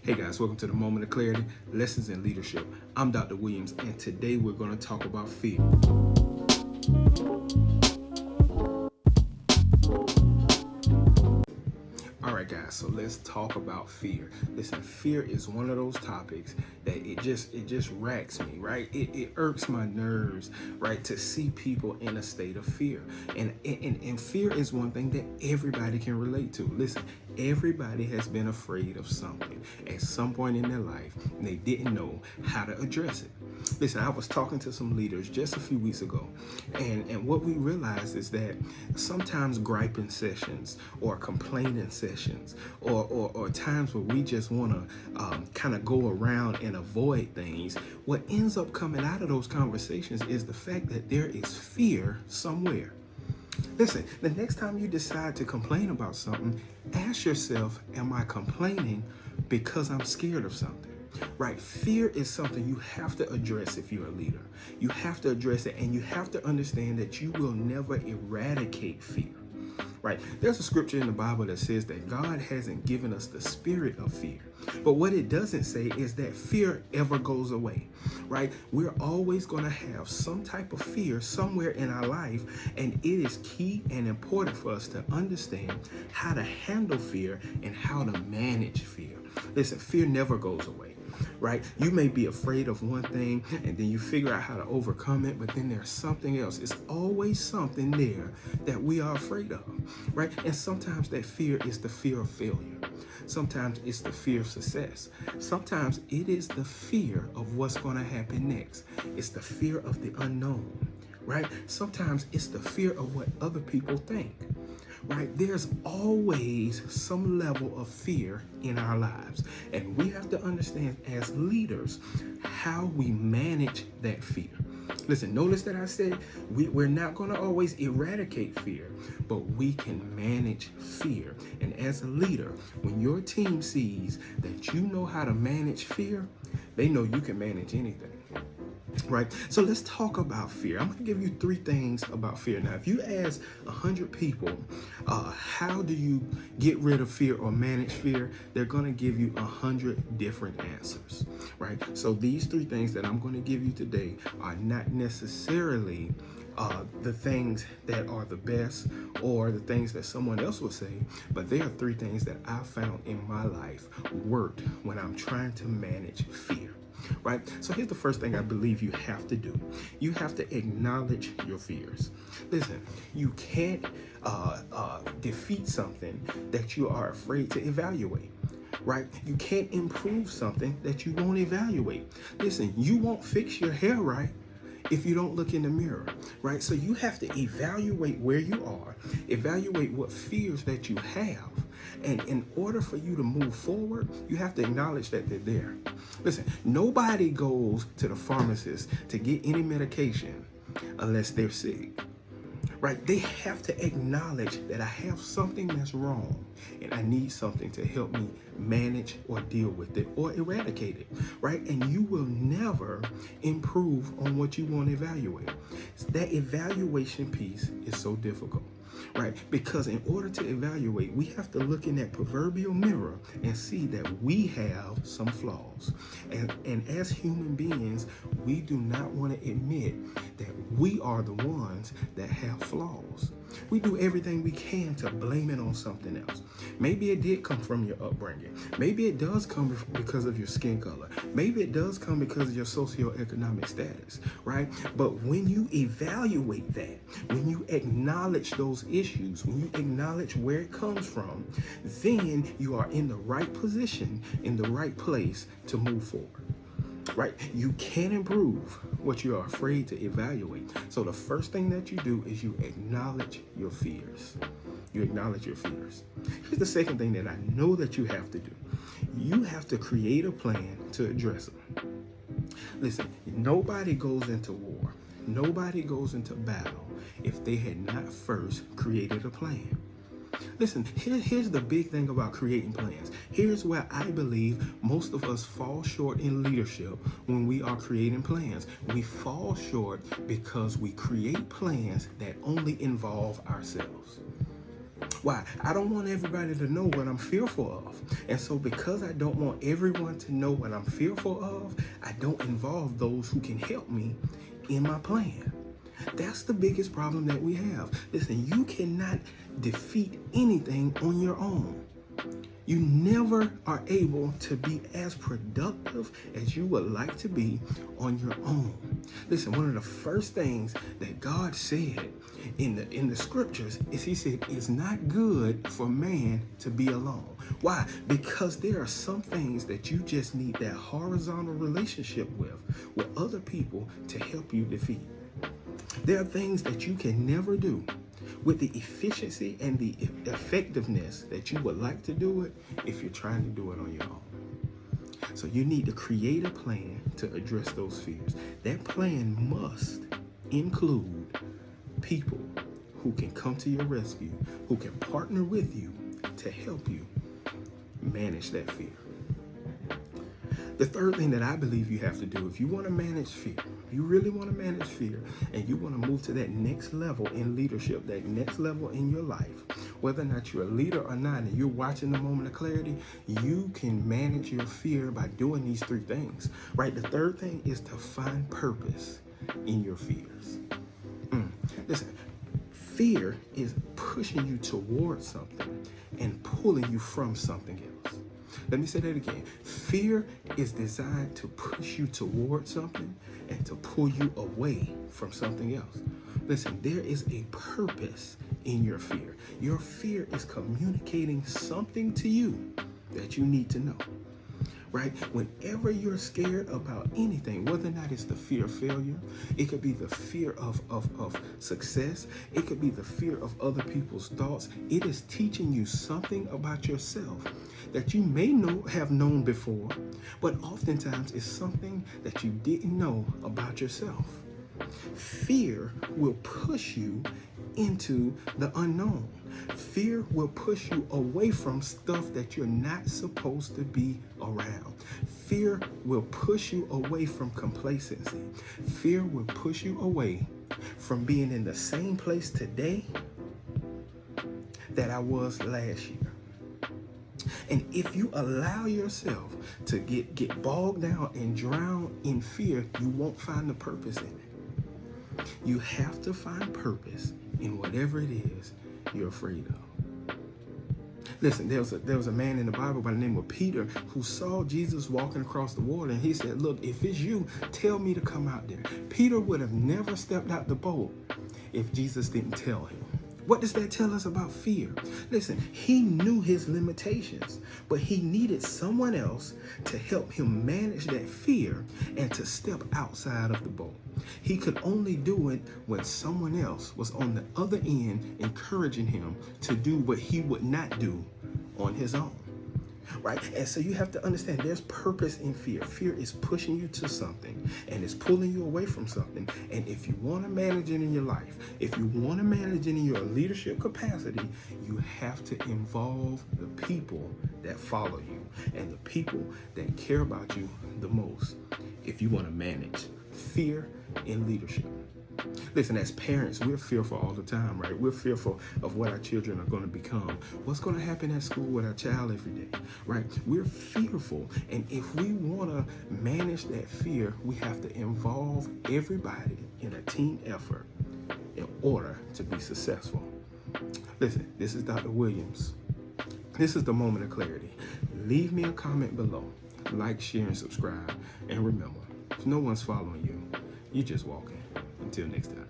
Hey guys, welcome to the Moment of Clarity, Lessons in Leadership. I'm Dr. Williams, and today we're going to talk about fear. All right, guys, so let's talk about fear. Listen, fear is one of those topics that it just racks me, right? It irks my nerves, right, to see people in a state of fear. And fear is one thing that everybody can relate to. Listen, everybody has been afraid of something at some point in their life, and they didn't know how to address it. Listen, I was talking to some leaders just a few weeks ago, and what we realized is that sometimes griping sessions or complaining sessions or times where we just want to kind of go around and avoid things, what ends up coming out of those conversations is the fact that there is fear somewhere. Listen, the next time you decide to complain about something, ask yourself, am I complaining because I'm scared of something? Right? Fear is something you have to address if you're a leader. You have to address it, and you have to understand that you will never eradicate fear. Right? There's a scripture in the Bible that says that God hasn't given us the spirit of fear. But what it doesn't say is that fear ever goes away. Right? We're always going to have some type of fear somewhere in our life, and it is key and important for us to understand how to handle fear and how to manage fear. Listen, fear never goes away. Right? You may be afraid of one thing and then you figure out how to overcome it, but then there's something else. It's always something there that we are afraid of, right? And sometimes that fear is the fear of failure. Sometimes it's the fear of success. Sometimes it is the fear of what's going to happen next. It's the fear of the unknown, right? Sometimes it's the fear of what other people think. Right? There's always some level of fear in our lives. And we have to understand as leaders how we manage that fear. Listen, notice that I said we're not going to always eradicate fear, but we can manage fear. And as a leader, when your team sees that you know how to manage fear, they know you can manage anything. Right? So let's talk about fear. I'm going to give you 3 things about fear. Now, if you ask 100 people, how do you get rid of fear or manage fear? They're going to give you 100 different answers, right? So these 3 things that I'm going to give you today are not necessarily the things that are the best or the things that someone else will say, but they are 3 things that I found in my life worked when I'm trying to manage fear. Right? So here's the first thing I believe you have to do. You have to acknowledge your fears. Listen, you can't defeat something that you are afraid to evaluate. Right? You can't improve something that you won't evaluate. Listen, you won't fix your hair right if you don't look in the mirror, right? So you have to evaluate where you are, evaluate what fears that you have. And in order for you to move forward, you have to acknowledge that they're there. Listen, nobody goes to the pharmacist to get any medication unless they're sick. Right? They have to acknowledge that I have something that's wrong and I need something to help me manage or deal with it or eradicate it. Right? And you will never improve on what you want to evaluate. That evaluation piece is so difficult. Right? Because in order to evaluate, we have to look in that proverbial mirror and see that we have some flaws. And as human beings, we do not want to admit that we are the ones that have flaws. We do everything we can to blame it on something else. Maybe it did come from your upbringing. Maybe it does come because of your skin color. Maybe it does come because of your socioeconomic status, right? But when you evaluate that, when you acknowledge those issues, when you acknowledge where it comes from, then you are in the right position, in the right place to move forward. Right? You can improve what you are afraid to evaluate. So the first thing that you do is you acknowledge your fears. You acknowledge your fears. Here's the second thing that I know that you have to do. You have to create a plan to address them. Listen, nobody goes into war. Nobody goes into battle if they had not first created a plan. Listen, here's the big thing about creating plans. Here's where I believe most of us fall short in leadership when we are creating plans. We fall short because we create plans that only involve ourselves. Why? I don't want everybody to know what I'm fearful of. And so because I don't want everyone to know what I'm fearful of, I don't involve those who can help me in my plan. That's the biggest problem that we have. Listen, you cannot defeat anything on your own. You never are able to be as productive as you would like to be on your own. Listen, one of the first things that God said in the scriptures is he said, it's not good for man to be alone. Why? Because there are some things that you just need that horizontal relationship with other people to help you defeat. There are things that you can never do with the efficiency and the effectiveness that you would like to do it if you're trying to do it on your own. So you need to create a plan to address those fears. That plan must include people who can come to your rescue, who can partner with you to help you manage that fear. The third thing that I believe you have to do, if you want to manage fear, you really want to manage fear, and you want to move to that next level in leadership, that next level in your life, whether or not you're a leader or not, and you're watching the moment of clarity, you can manage your fear by doing these three things, right? The third thing is to find purpose in your fears. Listen, fear is pushing you towards something and pulling you from something else. Let me say that again. Fear is designed to push you towards something and to pull you away from something else. Listen, there is a purpose in your fear. Your fear is communicating something to you that you need to know. Right? Whenever you're scared about anything, whether or not it's the fear of failure, it could be the fear of success, it could be the fear of other people's thoughts, it is teaching you something about yourself that you may have known before, but oftentimes it's something that you didn't know about yourself. Fear will push you into the unknown. Fear will push you away from stuff that you're not supposed to be around. Fear will push you away from complacency. Fear will push you away from being in the same place today that I was last year. And if you allow yourself to get bogged down and drown in fear, you won't find the purpose in it. You have to find purpose in whatever it is you're afraid of. Listen, there was a man in the Bible by the name of Peter who saw Jesus walking across the water, and he said, look, if it's you, tell me to come out there. Peter would have never stepped out the boat if Jesus didn't tell him. What does that tell us about fear? Listen, he knew his limitations, but he needed someone else to help him manage that fear and to step outside of the boat. He could only do it when someone else was on the other end encouraging him to do what he would not do on his own. Right? And so you have to understand there's purpose in fear. Fear is pushing you to something and it's pulling you away from something. And if you want to manage it in your life, if you want to manage it in your leadership capacity, you have to involve the people that follow you and the people that care about you the most if you want to manage fear in leadership. Listen, as parents, we're fearful all the time, right? We're fearful of what our children are going to become. What's going to happen at school with our child every day, right? We're fearful. And if we want to manage that fear, we have to involve everybody in a team effort in order to be successful. Listen, this is Dr. Williams. This is the moment of clarity. Leave me a comment below. Like, share, and subscribe. And remember, if no one's following you, you're just walking. Until next time.